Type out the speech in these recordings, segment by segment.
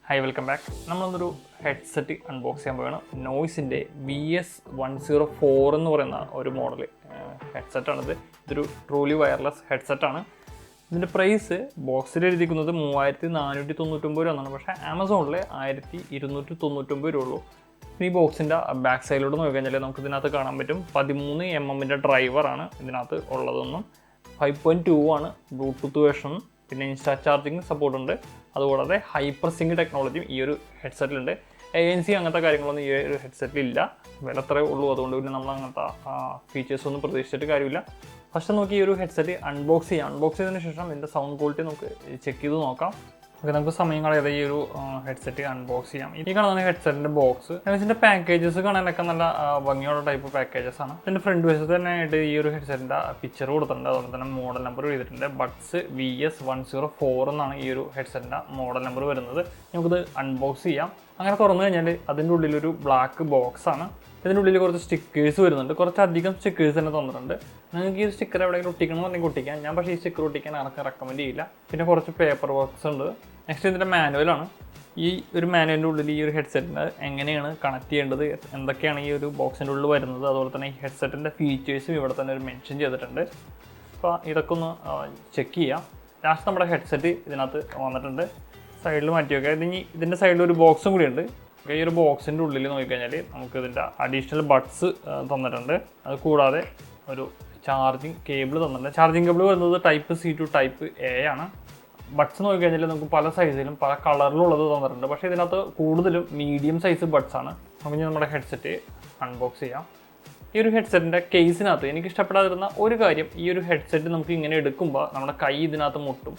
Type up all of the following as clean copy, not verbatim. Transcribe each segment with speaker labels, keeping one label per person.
Speaker 1: Hi, welcome back. നമ്മളൊരു headset unbox ചെയ്യാൻ പോവുകയാണ്. നോയ്സിൻ്റെ VS104 എന്ന് പറയുന്ന ഒരു മോഡൽ ഹെഡ്സെറ്റാണിത്. ഇതൊരു ട്രൂലി വയർലെസ് ഹെഡ്സെറ്റാണ്. ഇതിൻ്റെ പ്രൈസ് ബോക്സിൽ എഴുതിക്കുന്നത് 3499 രൂപ എന്നാണ്. പക്ഷേ ആമസോണിൽ 1299 രൂപ ഉള്ളൂ. ഈ ബോക്സിൻ്റെ ബാക്ക് സൈഡിലോട്ട് നോക്കിക്കഴിഞ്ഞാൽ നമുക്ക് ഇതിനകത്ത് കാണാൻ പറ്റും 13mm ഡ്രൈവറാണ് ഇതിനകത്ത് ഉള്ളതൊന്നും. 5.2 ആണ് ബ്ലൂടൂത്ത് വേർഷൻ. പിന്നെ ഇൻസ്റ്റാചാർജിങ് സപ്പോർട്ട് ഉണ്ട്. അതുകൂടാതെ ഹൈപ്പർ സിങ്ക് ടെക്നോളജിയും ഈ ഒരു ഹെഡ്സെറ്റിലുണ്ട്. ANC അങ്ങനത്തെ കാര്യങ്ങളൊന്നും ഈ ഒരു ഹെഡ്സെറ്റിലില്ല. വില അത്രേ ഉള്ളൂ. അതുകൊണ്ട് പിന്നെ നമ്മൾ അങ്ങനത്തെ ഫീച്ചേഴ്സൊന്നും പ്രതീക്ഷിച്ചിട്ട് കാര്യമില്ല. ഫസ്റ്റ് നമുക്ക് ഈ ഒരു ഹെഡ്സെറ്റ് അൺബോക്സ് ചെയ്യാം. അൺബോക്സ് ചെയ്തതിന് ശേഷം ഇതിൻ്റെ സൗണ്ട് ക്വാളിറ്റി നമുക്ക് ചെക്ക് ചെയ്ത് നോക്കാം. ഓക്കെ, നമുക്ക് സമയം കളയാതെ ഈ ഒരു ഹെഡ്സെറ്റ് അൺബോക്സ് ചെയ്യാം. ഈ കാണുന്ന ഹെഡ്സെറ്റിൻ്റെ ബോക്സ് ഇതിൻ്റെ പാക്കേജസ് കാണാനൊക്കെ നല്ല ഭംഗിയുള്ള ടൈപ്പ് പാക്കേജസ് ആണ്. ഇതിൻ്റെ ഫ്രണ്ട് വശത്ത് തന്നെ ആയിട്ട് ഈ ഒരു ഹെഡ്സെറ്റിൻ്റെ പിക്ചർ കൊടുത്തിട്ടുണ്ട്. അതുപോലെ തന്നെ മോഡൽ നമ്പർ എഴുതിയിട്ടുണ്ട്. ബഡ്സ് VS104 എന്നാണ് ഈ ഒരു ഹെഡ്സെറ്റിൻ്റെ മോഡൽ നമ്പർ വരുന്നത്. നമുക്കിത് അൺബോക്സ് ചെയ്യാം. അങ്ങനെ തുറന്നു കഴിഞ്ഞാൽ അതിൻ്റെ ഉള്ളിലൊരു ബ്ലാക്ക് ബോക്സ് ആണ്. ഇതിൻ്റെ ഉള്ളിൽ കുറച്ച് സ്റ്റിക്കേഴ്സ് വരുന്നുണ്ട്. കുറച്ചധികം സ്റ്റിക്കേഴ്സ് തന്നെ തന്നിട്ടുണ്ട്. നിങ്ങൾക്ക് ഈ സ്റ്റിക്കർ എവിടെയെങ്കിലും ഒട്ടിക്കണമെന്നുണ്ടെങ്കിൽ ഒട്ടിക്കാം. ഞാൻ പക്ഷേ ഈ സ്റ്റിക്കർ ഒട്ടിക്കാൻ ആർക്കും റെക്കമെൻഡ് ചെയ്യില്ല. പിന്നെ കുറച്ച് പേപ്പർ വർക്ക്സ് ഉണ്ട്. നെക്സ്റ്റ് ഇതിൻ്റെ മാനുവലാണ്. ഈ ഒരു മാനുവലിൻ്റെ ഉള്ളിൽ ഈ ഒരു ഹെഡ്സെറ്റിന് എങ്ങനെയാണ് കണക്ട് ചെയ്യേണ്ടത്, എന്തൊക്കെയാണ് ഈ ഒരു ബോക്സിൻ്റെ ഉള്ളിൽ വരുന്നത്, അതുപോലെ തന്നെ ഈ ഹെഡ്സെറ്റിൻ്റെ ഫീച്ചേഴ്സും ഇവിടെ തന്നെ ഒരു മെൻഷൻ ചെയ്തിട്ടുണ്ട്. അപ്പോൾ ഇതൊക്കെ ഒന്ന് ചെക്ക് ചെയ്യാം. ലാസ്റ്റ് നമ്മുടെ ഹെഡ്സെറ്റ് ഇതിനകത്ത് വന്നിട്ടുണ്ട്. സൈഡിൽ മാറ്റി വയ്ക്കുക. ഇതിൻ്റെ സൈഡിൽ ഒരു ബോക്സും കൂടി ഉണ്ട്. ഈ ഒരു ബോക്സിൻ്റെ ഉള്ളിൽ നോക്കിക്കഴിഞ്ഞാൽ നമുക്ക് ഇതിൻ്റെ അഡീഷണൽ ബഡ്സ് തന്നിട്ടുണ്ട്. അത് കൂടാതെ ഒരു ചാർജിങ് കേബിൾ തന്നിട്ടുണ്ട്. ചാർജിങ് കേബിൾ വരുന്നത് Type C to Type A ആണ്. ബഡ്സ് നോക്കിക്കഴിഞ്ഞാൽ നമുക്ക് പല സൈസിലും പല കളറിലുള്ളത് തന്നിട്ടുണ്ട്. പക്ഷേ ഇതിനകത്ത് കൂടുതലും മീഡിയം സൈസ് ബഡ്സ് ആണ്. നമുക്ക് ഇനി നമ്മുടെ ഹെഡ്സെറ്റ് അൺബോക്സ് ചെയ്യാം. ഈ ഒരു ഹെഡ്സെറ്റിൻ്റെ കേസിനകത്ത് എനിക്ക് ഇഷ്ടപ്പെടാതിരുന്ന ഒരു കാര്യം, ഈ ഒരു ഹെഡ്സെറ്റ് നമുക്ക് ഇങ്ങനെ എടുക്കുമ്പോൾ നമ്മുടെ കൈ ഇതിനകത്ത് മുട്ടും.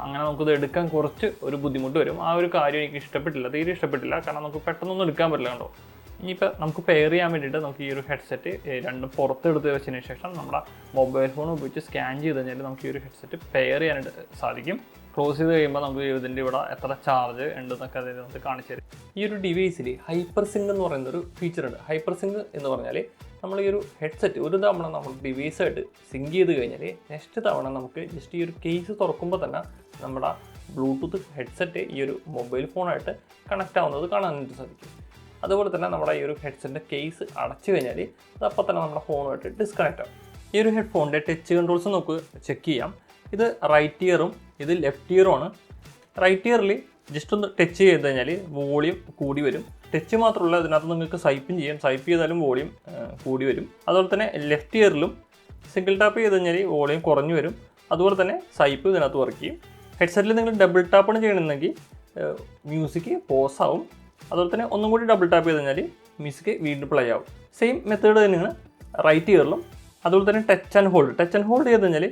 Speaker 1: അങ്ങനെ നമുക്കിത് എടുക്കാൻ കുറച്ച് ഒരു ബുദ്ധിമുട്ട് വരും. ആ ഒരു കാര്യം എനിക്ക് ഇഷ്ടപ്പെട്ടില്ല, തീരെ ഇഷ്ടപ്പെട്ടില്ല. കാരണം നമുക്ക് പെട്ടെന്നൊന്നും എടുക്കാൻ പറ്റില്ല. കണ്ടോ, ഇനിയിപ്പോൾ നമുക്ക് പെയർ ചെയ്യാൻ വേണ്ടിയിട്ട് നമുക്ക് ഈ ഒരു ഹെഡ്സെറ്റ് രണ്ടും പുറത്തെടുത്ത് വെച്ചതിന് ശേഷം നമ്മുടെ മൊബൈൽ ഫോൺ ഉപയോഗിച്ച് സ്കാൻ ചെയ്ത് കഴിഞ്ഞാൽ നമുക്ക് ഈ ഒരു ഹെഡ്സെറ്റ് പെയർ ചെയ്യാനായിട്ട് സാധിക്കും. ക്ലോസ് ചെയ്ത് കഴിയുമ്പോൾ നമുക്ക് ഇതിൻ്റെ ഇവിടെ എത്ര ചാർജ് ഉണ്ടെന്നൊക്കെ അതിൽ നമുക്ക് കാണിച്ചു തരും. ഈ ഒരു ഡിവൈസിൽ ഹൈപ്പർ സിങ്ക് എന്ന് പറയുന്നൊരു ഫീച്ചറുണ്ട്. ഹൈപ്പർ സിങ്ക് എന്ന് പറഞ്ഞാൽ നമ്മൾ ഈ ഒരു ഹെഡ്സെറ്റ് ഒരു തവണ നമ്മൾ ഡിവൈസായിട്ട് സിങ്ക് ചെയ്ത് കഴിഞ്ഞാൽ നെക്സ്റ്റ് തവണ നമുക്ക് ജസ്റ്റ് ഈ ഒരു കേസ് തുറക്കുമ്പോൾ തന്നെ നമ്മുടെ ബ്ലൂടൂത്ത് ഹെഡ്സെറ്റ് ഈ ഒരു മൊബൈൽ ഫോണായിട്ട് കണക്റ്റ് ആവുന്നത് കാണാനായിട്ട് സാധിക്കും. അതുപോലെ തന്നെ നമ്മുടെ ഈ ഒരു ഹെഡ്സെറ്റിൻ്റെ കേസ് അടച്ചു കഴിഞ്ഞാൽ അതപ്പോൾ തന്നെ നമ്മുടെ ഫോണുമായിട്ട് ഡിസ്കണക്റ്റ് ആവും. ഈ ഒരു ഹെഡ്ഫോണിൻ്റെ ടച്ച് കൺട്രോൾസ് നമുക്ക് ചെക്ക് ചെയ്യാം. ഇത് റൈറ്റ് ഇയറും ഇത് ലെഫ്റ്റ് ഇയറും ആണ്. റൈറ്റ് ഇയറിൽ ജസ്റ്റ് ഒന്ന് ടച്ച് ചെയ്ത് കഴിഞ്ഞാൽ വോളിയം കൂടി വരും. ടച്ച് മാത്രമല്ല, ഇതിനകത്ത് നിങ്ങൾക്ക് സ്വൈപ്പും ചെയ്യാം. സ്വൈപ്പ് ചെയ്താലും വോളിയം കൂടി വരും. അതുപോലെ തന്നെ ലെഫ്റ്റ് ഇയറിലും സിംഗിൾ ടാപ്പ് ചെയ്ത് കഴിഞ്ഞാൽ വോളിയം കുറഞ്ഞു വരും. അതുപോലെ തന്നെ സ്വൈപ്പ് ഇതിനകത്ത് വർക്ക് ചെയ്യും. ഹെഡ്സെറ്റിൽ നിങ്ങൾ ഡബിൾ ടാപ്പാണ് ചെയ്യണമെങ്കിൽ മ്യൂസിക് പോസ് ആവും. അതുപോലെ തന്നെ ഒന്നും കൂടി ഡബിൾ ടാപ്പ് ചെയ്ത് കഴിഞ്ഞാൽ മ്യൂസിക് വീണ്ടും പ്ലേ ആവും. സെയിം മെത്തേഡ് തന്നെയാണ് റൈറ്റ് ഇയറിലും. അതുപോലെ തന്നെ ടച്ച് ആൻഡ് ഹോൾഡ് ചെയ്ത് കഴിഞ്ഞാൽ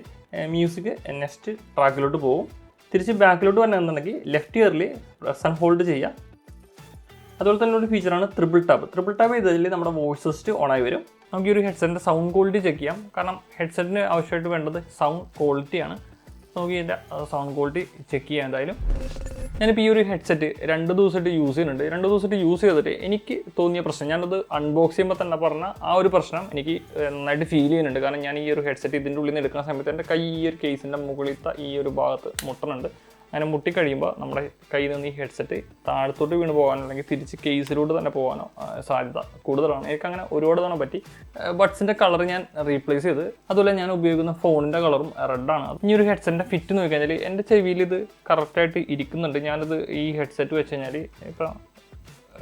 Speaker 1: മ്യൂസിക് നെക്സ്റ്റ് ട്രാക്കിലോട്ട് പോകും. തിരിച്ച് ബാക്കിലോട്ട് വരണമെന്നുണ്ടെങ്കിൽ ലെഫ്റ്റ് ഇയറിൽ പ്രസ് ആൻഡ് ഹോൾഡ് ചെയ്യുക. അതുപോലെ തന്നെ ഒരു ഫീച്ചറാണ് ട്രിപ്പിൾ ടാപ്പ് ചെയ്ത് കഴിഞ്ഞാൽ നമ്മുടെ വോയിസ് അസിസ്റ്റ് ഓണായി വരും. നമുക്ക് ഈ ഒരു ഹെഡ്സെറ്റിൻ്റെ സൗണ്ട് ക്വാളിറ്റി ചെക്ക് ചെയ്യാം. കാരണം ഹെഡ്സെറ്റിന് ആവശ്യമായിട്ട് വേണ്ടത് സൗണ്ട് ക്വാളിറ്റിയാണ്. നമുക്ക് ഇതിൻ്റെ സൗണ്ട് ക്വാളിറ്റി ചെക്ക് ചെയ്യാം. എന്തായാലും ഞാനിപ്പോൾ ഈ ഒരു ഹെഡ്സെറ്റ് 2 ദിവസമായിട്ട് യൂസ് ചെയ്യുന്നുണ്ട്. 2 ദിവസമായിട്ട് യൂസ് ചെയ്തിട്ട് എനിക്ക് തോന്നിയ പ്രശ്നം, ഞാനത് അൺബോക്സ് ചെയ്യുമ്പോൾ തന്നെ പറഞ്ഞ ആ ഒരു പ്രശ്നം എനിക്ക് നന്നായിട്ട് ഫീൽ ചെയ്യുന്നുണ്ട്. കാരണം ഞാൻ ഈ ഒരു ഹെഡ്സെറ്റ് ഇതിൻ്റെ ഉള്ളിൽ നിന്ന് എടുക്കുന്ന സമയത്ത് എൻ്റെ കൈ ഈ ഒരു കേസിൻ്റെ മുകളിലത്തെ ഈ ഒരു ഭാഗത്ത് മുട്ടുന്നുണ്ട്. അങ്ങനെ മുട്ടിക്കഴിയുമ്പോൾ നമ്മുടെ കയ്യിൽ നിന്ന് ഈ ഹെഡ്സെറ്റ് താഴത്തോട്ട് വീണ് പോകാനോ അല്ലെങ്കിൽ തിരിച്ച് കേസിലോട്ട് തന്നെ പോകാനോ സാധ്യത കൂടുതലാണ്. എനിക്ക് അങ്ങനെ ഒരുപാട് തവണ പറ്റി. ബഡ്സിൻ്റെ കളർ ഞാൻ റീപ്ലേസ് ചെയ്ത്. അതുപോലെ ഞാൻ ഉപയോഗിക്കുന്ന ഫോണിൻ്റെ കളറും റെഡാണ്. ഇനി ഒരു ഹെഡ്സെറ്റിൻ്റെ ഫിറ്റ് നോക്കി കഴിഞ്ഞാൽ എൻ്റെ ചെവിയിൽ ഇത് കറക്റ്റായിട്ട് ഇരിക്കുന്നുണ്ട്. ഞാനത് ഈ ഹെഡ്സെറ്റ് വെച്ച് കഴിഞ്ഞാൽ ഇപ്പം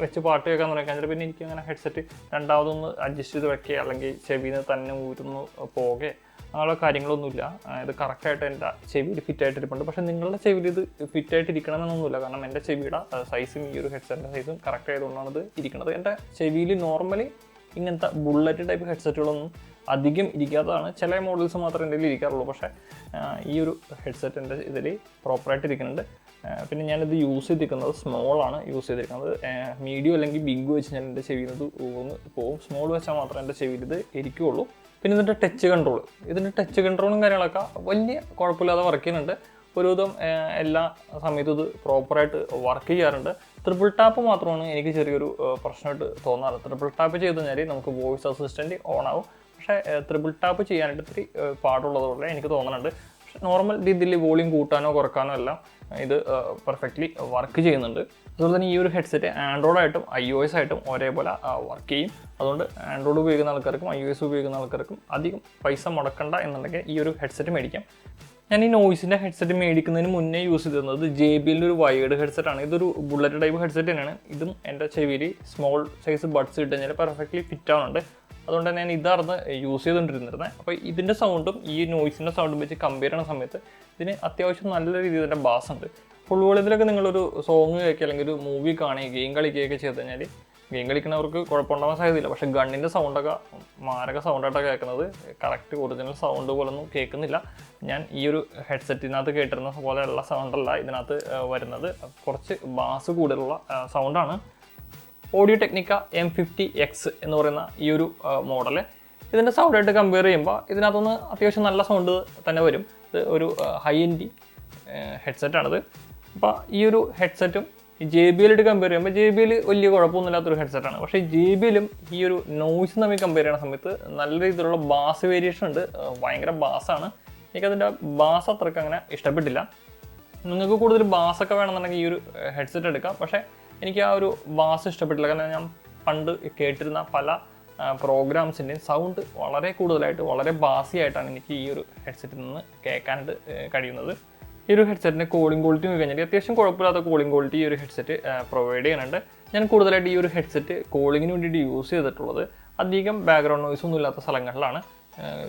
Speaker 1: വെച്ച് പാട്ട് കേൾക്കാൻ തുടങ്ങി കഴിഞ്ഞാൽ പിന്നെ എനിക്ക് അങ്ങനെ ഹെഡ്സെറ്റ് രണ്ടാമതൊന്ന് അഡ്ജസ്റ്റ് ചെയ്ത് വെക്കുക അല്ലെങ്കിൽ ചെവിയിൽ നിന്ന് തന്നെ ഊരുന്ന് പോകുക അങ്ങനെയുള്ള കാര്യങ്ങളൊന്നുമില്ല. ഇത് കറക്റ്റായിട്ട് എൻ്റെ ചെവിയിൽ ഫിറ്റായിട്ട് ഇരിപ്പുണ്ട്. പക്ഷേ നിങ്ങളുടെ ചെവിയിൽ ഇത് ഫിറ്റായിട്ട് ഇരിക്കണമെന്നൊന്നുമില്ല. കാരണം എൻ്റെ ചെവിയുടെ സൈസും ഈ ഒരു ഹെഡ്സെറ്റിൻ്റെ സൈസും കറക്റ്റ് ആയതുകൊണ്ടാണ് ഇത് ഇരിക്കുന്നത്. എൻ്റെ ചെവിയിൽ നോർമലി ഇങ്ങനത്തെ ബുള്ളറ്റ് ടൈപ്പ് ഹെഡ്സെറ്റുകളൊന്നും അധികം ഇരിക്കാത്തതാണ്. ചില മോഡൽസ് മാത്രമേ എൻ്റെ ഇരിക്കാറുള്ളൂ. പക്ഷേ ഈ ഒരു ഹെഡ്സെറ്റിൻ്റെ ഇതിൽ പ്രോപ്പറായിട്ട് ഇരിക്കുന്നുണ്ട്. പിന്നെ ഞാനിത് യൂസ് ചെയ്തിരിക്കുന്നത് സ്മോളാണ് യൂസ് ചെയ്തിരിക്കുന്നത്. മീഡിയം അല്ലെങ്കിൽ ബിഗ് വെച്ച് ഞാൻ എൻ്റെ ചെവിയിൽ ഇത് ഊന്ന് പോകും. സ്മോൾ വെച്ചാൽ മാത്രമേ എൻ്റെ ചെവിയിൽ ഇത് ഇരിക്കുകയുള്ളൂ. പിന്നെ ഇതിൻ്റെ ഇതിൻ്റെ ടച്ച് കൺട്രോളും കാര്യങ്ങളൊക്കെ വലിയ കുഴപ്പമില്ലാതെ വർക്ക് ചെയ്യുന്നുണ്ട്. ഒരുവിധം എല്ലാ സമയത്തും ഇത് പ്രോപ്പറായിട്ട് വർക്ക് ചെയ്യാറുണ്ട്. ട്രിപ്പിൾ ടാപ്പ് മാത്രമാണ് എനിക്ക് ചെറിയൊരു പ്രശ്നമായിട്ട് തോന്നാറ്. ട്രിപ്പിൾ ടാപ്പ് ചെയ്ത് കഴിഞ്ഞാൽ നമുക്ക് വോയിസ് അസിസ്റ്റൻറ്റ് ഓൺ ആവും. പക്ഷേ ട്രിപ്പിൾ ടാപ്പ് ചെയ്യാനായിട്ട് ഇത്തിരി പാടുള്ളതുപോലെ എനിക്ക് തോന്നുന്നുണ്ട്. നോർമൽ രീതിയിൽ വോളിയം കൂട്ടാനോ കുറക്കാനോ എല്ലാം ഇത് പെർഫെക്റ്റ്ലി വർക്ക് ചെയ്യുന്നുണ്ട്. അതുപോലെ തന്നെ ഈ ഒരു ഹെഡ്സെറ്റ് ആൻഡ്രോയിഡായിട്ടും iOS ആയിട്ടും ഒരേപോലെ വർക്ക് ചെയ്യും. അതുകൊണ്ട് ആൻഡ്രോയിഡ് ഉപയോഗിക്കുന്ന ആൾക്കാർക്കും iOS ഉപയോഗിക്കുന്ന ആൾക്കാർക്കും അധികം പൈസ മുടക്കണ്ട എന്നുണ്ടെങ്കിൽ ഈ ഒരു ഹെഡ്സെറ്റ് മേടിക്കാം. ഞാൻ ഈ നോയ്സിൻ്റെ ഹെഡ്സെറ്റ് മേടിക്കുന്നതിന് മുന്നേ യൂസ് ചെയ്തിരുന്നത് JBL ഒരു വയേർഡ് ഹെഡ്സെറ്റാണ്. ഇതൊരു ബുള്ളറ്റ് ടൈപ്പ് ഹെഡ്സെറ്റ് തന്നെയാണ്. ഇതും എൻ്റെ ചെവിയിൽ സ്മോൾ സൈസ് ബഡ്സ് ഇട്ട് കഴിഞ്ഞാൽ പെർഫെക്റ്റ്ലി ഫിറ്റ് ആവുന്നുണ്ട്. അതുകൊണ്ട് ഞാൻ ഇതായിരുന്നു യൂസ് ചെയ്തുകൊണ്ടിരുന്നത്. അപ്പോൾ ഇതിൻ്റെ സൗണ്ടും ഈ നോയ്സിൻ്റെ സൗണ്ടും വെച്ച് കമ്പയർ ചെയ്യുന്ന സമയത്ത് ഇതിന് അത്യാവശ്യം നല്ല രീതിയിൽ തന്നെ ബാസ് ഉണ്ട്. ഫുൾ വോളിയത്തിലൊക്കെ നിങ്ങളൊരു സോങ് കേൾക്കുക അല്ലെങ്കിൽ ഒരു മൂവി കാണുകയും ഗെയിം കളിക്കുകയൊക്കെ ചെയ്ത് കഴിഞ്ഞാൽ ഗെയിം കളിക്കുന്നവർക്ക് കുഴപ്പമുണ്ടാകാൻ സാധ്യതയില്ല. പക്ഷേ ഗണ്ണിൻ്റെ സൗണ്ടൊക്കെ മാരക സൗണ്ടായിട്ടൊക്കെ കേൾക്കുന്നത് കറക്റ്റ് ഒറിജിനൽ സൗണ്ട് പോലൊന്നും കേൾക്കുന്നില്ല. ഞാൻ ഈ ഒരു ഹെഡ്സെറ്റിനകത്ത് കേട്ടിരുന്ന പോലെയുള്ള സൗണ്ടല്ല ഇതിനകത്ത് വരുന്നത്. കുറച്ച് ബാസ് കൂടുതലുള്ള സൗണ്ടാണ്. ഓഡിയോ ടെക്നിക്ക M50X എന്ന് പറയുന്ന ഈ ഒരു മോഡൽ ഇതിൻ്റെ സൗണ്ടായിട്ട് കമ്പയർ ചെയ്യുമ്പോൾ ഇതിനകത്തുനിന്ന് അത്യാവശ്യം നല്ല സൗണ്ട് തന്നെ വരും. ഇത് ഒരു ഹൈ എൻഡ് ഹെഡ്സെറ്റാണിത്. അപ്പോൾ ഈ ഒരു ഹെഡ്സെറ്റും JBL ആയിട്ട് കമ്പയർ ചെയ്യുമ്പോൾ JBL വലിയ കുഴപ്പമൊന്നുമില്ലാത്തൊരു ഹെഡ്സെറ്റാണ്. പക്ഷേ JBLും ഈ ഒരു നോയ്സും തമ്മിൽ കമ്പയർ ചെയ്യുന്ന സമയത്ത് നല്ല രീതിയിലുള്ള ബാസ് വേരിയേഷൻ ഉണ്ട്. ഭയങ്കര ബാസാണ്. എനിക്കതിൻ്റെ ബാസ് അത്രയ്ക്ക് അങ്ങനെ ഇഷ്ടപ്പെട്ടില്ല. നിങ്ങൾക്ക് കൂടുതൽ ബാസൊക്കെ വേണമെന്നുണ്ടെങ്കിൽ ഈ ഒരു ഹെഡ്സെറ്റ് എടുക്കാം. പക്ഷേ എനിക്ക് ആ ഒരു ബാസ് ഇഷ്ടപ്പെട്ടില്ല. കാരണം ഞാൻ പണ്ട് കേട്ടിരുന്ന പല പ്രോഗ്രാംസിൻ്റെയും സൗണ്ട് വളരെ കൂടുതലായിട്ട് വളരെ ബാസി ആയിട്ടാണ് എനിക്ക് ഈ ഒരു ഹെഡ്സെറ്റിൽ നിന്ന് കേൾക്കാനായിട്ട് കഴിയുന്നത്. ഈ ഒരു ഹെഡ്സെറ്റിൻ്റെ കോളിംഗ് ക്വാളിറ്റി നോക്കി കഴിഞ്ഞാൽ അത്യാവശ്യം കുഴപ്പമില്ലാത്ത കോളിംഗ് ക്വാളിറ്റി ഈ ഒരു ഹെഡ്സെറ്റ് പ്രൊവൈഡ് ചെയ്യുന്നുണ്ട്. ഞാൻ കൂടുതലായിട്ട് ഈ ഒരു ഹെഡ്സെറ്റ് കോളിങ്ങിന് വേണ്ടിയിട്ട് യൂസ് ചെയ്തിട്ടുള്ളത് അധികം ബാക്ക്ഗ്രൗണ്ട് നോയ്സ് ഒന്നും ഇല്ലാത്ത സ്ഥലങ്ങളിലാണ്.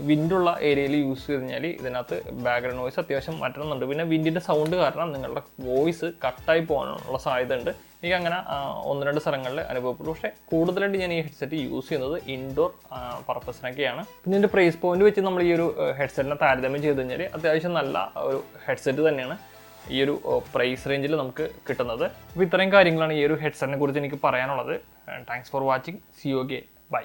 Speaker 1: വിൻഡുള്ള ഏരിയയിൽ യൂസ് ചെയ്ത് കഴിഞ്ഞാൽ ഇതിനകത്ത് ബാക്ക്ഗ്രൗണ്ട് നോയ്സ് അത്യാവശ്യം മാറ്റുന്നുണ്ട്. പിന്നെ വിൻഡിൻ്റെ സൗണ്ട് കാരണം നിങ്ങളുടെ വോയിസ് കട്ടായി പോകാനുള്ള സാധ്യത ഉണ്ട്. എനിക്ക് അങ്ങനെ 1-2 സ്ഥലങ്ങളിൽ അനുഭവപ്പെട്ടു. പക്ഷേ കൂടുതലായിട്ട് ഞാൻ ഈ ഹെഡ്സെറ്റ് യൂസ് ചെയ്യുന്നത് ഇൻഡോർ പർപ്പസിനൊക്കെയാണ്. പിന്നെ ഇതിൻ്റെ പ്രൈസ് പോയിന്റ് വെച്ച് നമ്മൾ ഈ ഒരു ഹെഡ്സെറ്റിനെ താരതമ്യം ചെയ്ത് കഴിഞ്ഞാൽ അത്യാവശ്യം നല്ല ഒരു ഹെഡ്സെറ്റ് തന്നെയാണ് ഈ ഒരു പ്രൈസ് റേഞ്ചിൽ നമുക്ക് കിട്ടുന്നത്. അപ്പോൾ ഇത്രയും കാര്യങ്ങളാണ് ഈ ഒരു ഹെഡ്സെറ്റിനെ കുറിച്ച് എനിക്ക് പറയാനുള്ളത്. Thanks for watching. See you again. By.